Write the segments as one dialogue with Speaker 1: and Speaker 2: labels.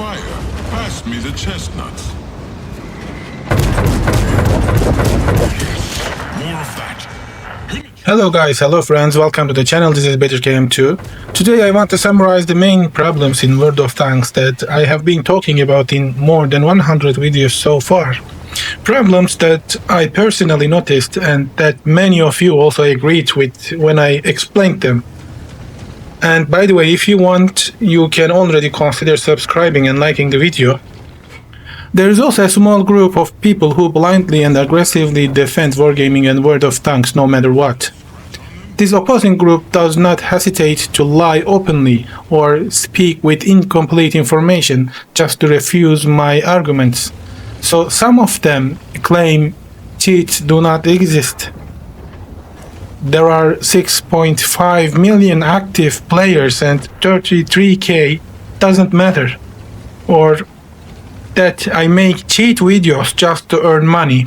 Speaker 1: fire. Pass me the chestnuts. More of that.
Speaker 2: Hello guys, hello friends, welcome to the channel. This is BetterGame2. Today I want to summarize the main problems in World of Tanks that I have been talking about in more than 100 videos so far. Problems that I personally noticed and that many of you also agreed with when I explained them. And by the way, if you want, you can already consider subscribing and liking the video. There is also a small group of people who blindly and aggressively defend wargaming and World of Tanks no matter what. This opposing group does not hesitate to lie openly or speak with incomplete information just to refuse my arguments. So some of them claim cheats do not exist. There are 6.5 million active players and 33k doesn't matter. Or that I make cheat videos just to earn money.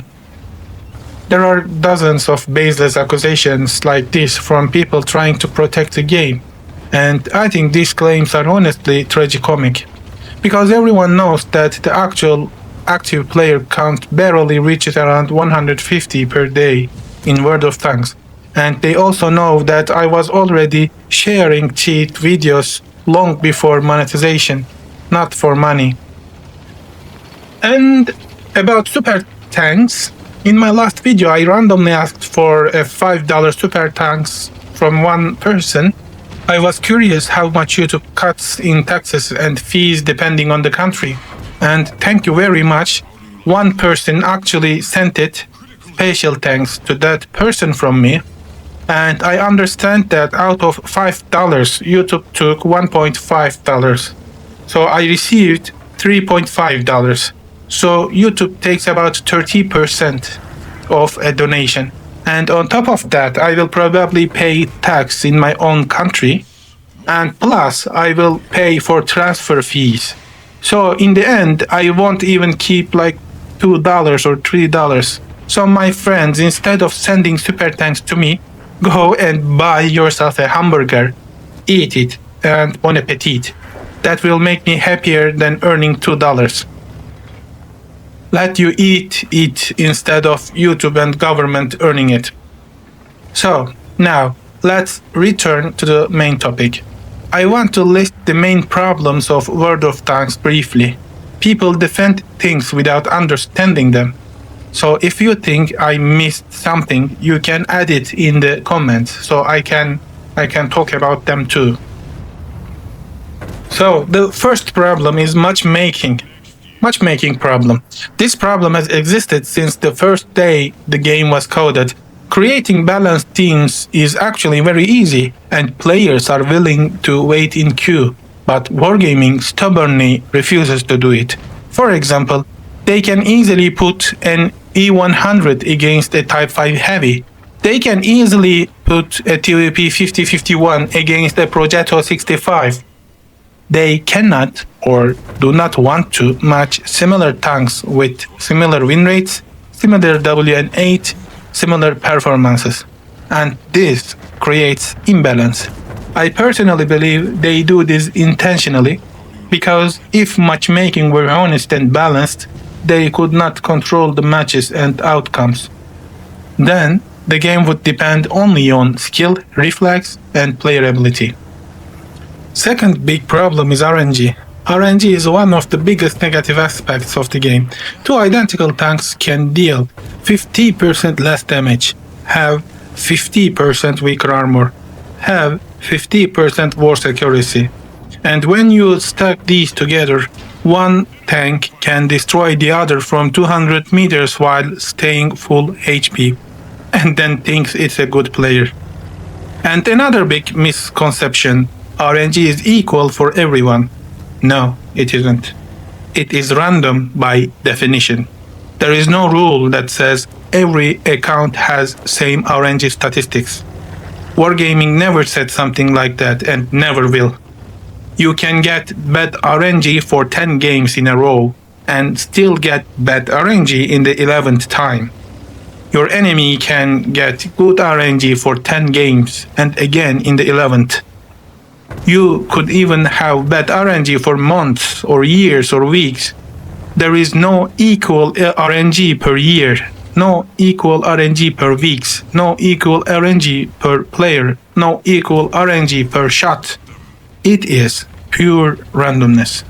Speaker 2: There are dozens of baseless accusations like this from people trying to protect the game, and I think these claims are honestly tragicomic, because everyone knows that the actual active player count barely reaches around 150 per day in World of Tanks, and they also know that I was already sharing cheat videos long before monetization, not for money. And about super tanks, in my last video I randomly asked for a $5 super tanks from one person. I was curious how much YouTube cuts in taxes and fees depending on the country. And thank you very much. One person actually sent it, special thanks to that person from me. And I understand that out of $5, YouTube took $1.5. So I received $3.5. So YouTube takes about 30% of a donation. And on top of that, I will probably pay tax in my own country. And plus, I will pay for transfer fees. So in the end, I won't even keep like $2 or $3. So my friends, instead of sending super thanks to me, go and buy yourself a hamburger, eat it, and bon appetit. That will make me happier than earning $2. Let you eat it instead of YouTube and government earning it. So now let's return to the main topic. I want to list the main problems of World of Tanks briefly. People defend things without understanding them. So if you think I missed something, you can add it in the comments so I can talk about them too. So the first problem is matchmaking problem. This problem has existed since the first day the game was coded. Creating balanced teams is actually very easy, and players are willing to wait in queue, but wargaming stubbornly refuses to do it. For example, they can easily put an E100 against a Type 5 Heavy. They can easily put a TVP 5051 against a Progetto 65. They cannot or do not want to match similar tanks with similar win rates, similar WN8, similar performances. And this creates imbalance. I personally believe they do this intentionally, because if matchmaking were honest and balanced, they could not control the matches and outcomes. Then the game would depend only on skill, reflex, and player ability. Second big problem is RNG. RNG is one of the biggest negative aspects of the game. Two identical tanks can deal 50% less damage, have 50% weaker armor, have 50% worse accuracy. And when you stack these together, one tank can destroy the other from 200 meters while staying full HP, and then thinks it's a good player. And another big misconception, RNG is equal for everyone. No, it isn't. It is random by definition. There is no rule that says every account has same RNG statistics. Wargaming never said something like that and never will. You can get bad RNG for 10 games in a row and still get bad RNG in the 11th time. Your enemy can get good RNG for 10 games and again in the 11th. You could even have bad RNG for months or years or weeks. There is no equal RNG per year, no equal RNG per weeks, no equal RNG per player, no equal RNG per shot. It is pure randomness.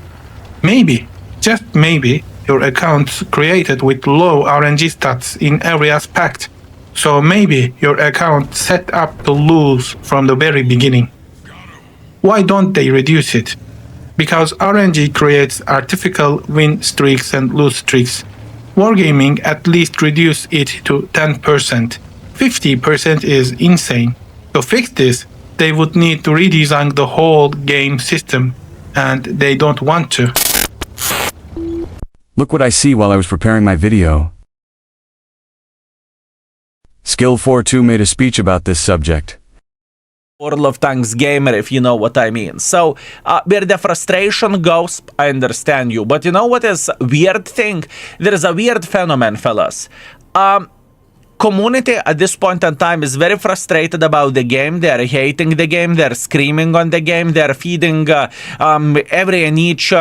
Speaker 2: Maybe, just maybe, your account's created with low RNG stats in every aspect. So maybe your account set up to lose from the very beginning. Why don't they reduce it? Because RNG creates artificial win streaks and lose streaks. Wargaming at least reduce it to 10%. 50% is insane. To fix this, they would need to redesign the whole game system, and they don't want to.
Speaker 3: Look what I see while I was preparing my video. Skill42 made a speech about this subject.
Speaker 4: World of Tanks gamer, if you know what I mean. So where the frustration goes, I understand you. But you know what is weird thing? There is a weird phenomenon, fellas. Community at this point in time is very frustrated about the game. They're hating the game. They're screaming on the game. They're feeding every and each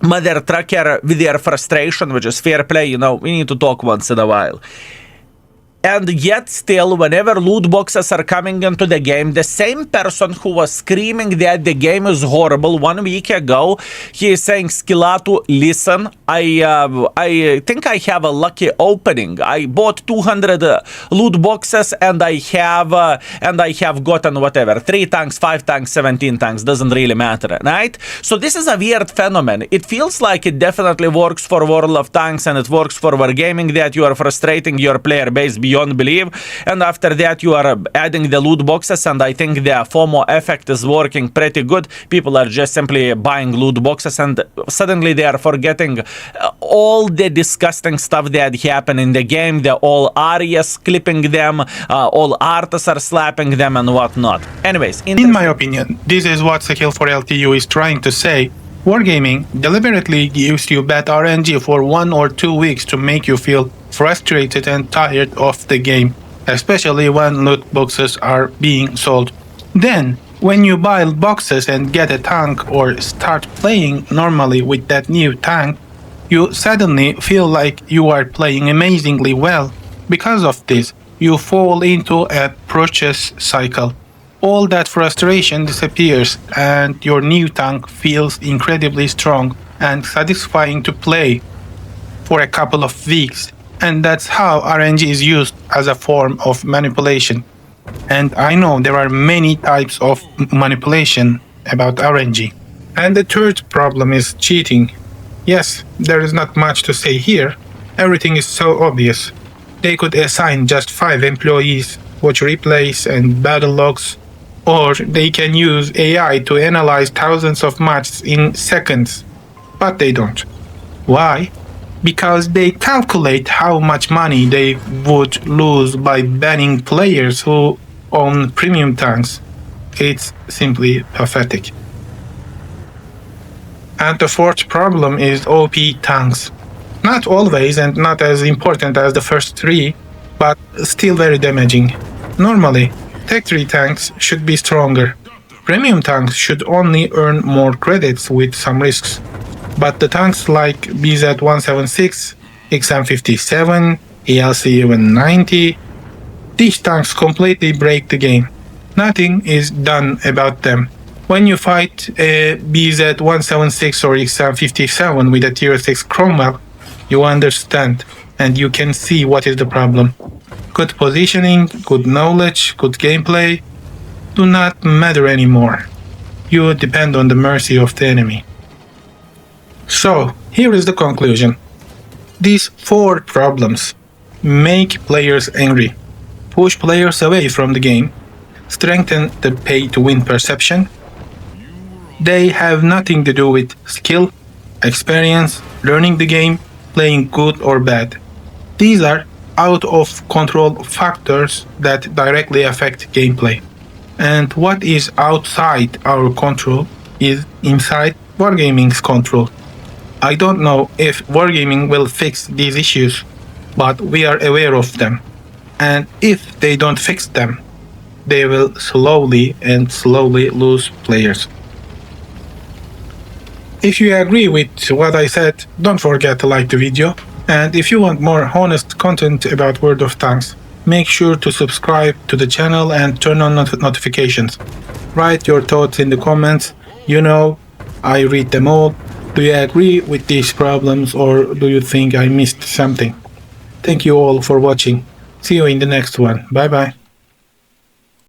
Speaker 4: mother trucker with their frustration, which is fair play. You know, we need to talk once in a while. And yet still, whenever loot boxes are coming into the game, the same person who was screaming that the game is horrible 1 week ago, he is saying, Skilatu, listen, I think I have a lucky opening. I bought 200 loot boxes and I have gotten whatever, 3 tanks, 5 tanks, 17 tanks, doesn't really matter, right? So this is a weird phenomenon. It feels like it definitely works for World of Tanks and it works for wargaming, that you are frustrating your player base beyond belief, and after that you are adding the loot boxes, and I think the FOMO effect is working pretty good. People are just simply buying loot boxes and suddenly they are forgetting all the disgusting stuff that happened in the game, the all Arias clipping them, all artists are slapping them and whatnot. Anyways,
Speaker 2: in my opinion, this is what Skill4LTU is trying to say. Wargaming deliberately gives you bad RNG for 1 or 2 weeks to make you feel frustrated and tired of the game, especially when loot boxes are being sold. Then, when you buy boxes and get a tank or start playing normally with that new tank, you suddenly feel like you are playing amazingly well. Because of this, you fall into a purchase cycle. All that frustration disappears and your new tank feels incredibly strong and satisfying to play for a couple of weeks. And that's how RNG is used as a form of manipulation. And I know there are many types of manipulation about RNG. And the third problem is cheating. Yes, there is not much to say here. Everything is so obvious. They could assign just 5 employees, watch replays and battle logs, or they can use AI to analyze thousands of matches in seconds. But they don't. Why? Because they calculate how much money they would lose by banning players who own premium tanks. It's simply pathetic. And the fourth problem is OP tanks. Not always and not as important as the first 3, but still very damaging. Normally, Tech 3 tanks should be stronger. Premium tanks should only earn more credits with some risks. But the tanks like BZ-176, XM57, ELC-90, these tanks completely break the game. Nothing is done about them. When you fight a BZ-176 or XM57 with a tier 6 Cromwell, you understand and you can see what is the problem. Good positioning, good knowledge, good gameplay do not matter anymore. You depend on the mercy of the enemy. So, here is the conclusion. These 4 problems make players angry, push players away from the game, strengthen the pay-to-win perception. They have nothing to do with skill, experience, learning the game, playing good or bad. These are out-of-control factors that directly affect gameplay. And what is outside our control is inside Wargaming's control. I don't know if Wargaming will fix these issues, but we are aware of them. And if they don't fix them, they will slowly lose players. If you agree with what I said, don't forget to like the video. And if you want more honest content about World of Tanks, make sure to subscribe to the channel and turn on notifications. Write your thoughts in the comments. You know, I read them all. Do you agree with these problems or do you think I missed something? Thank you all for watching. See you in the next one. Bye bye.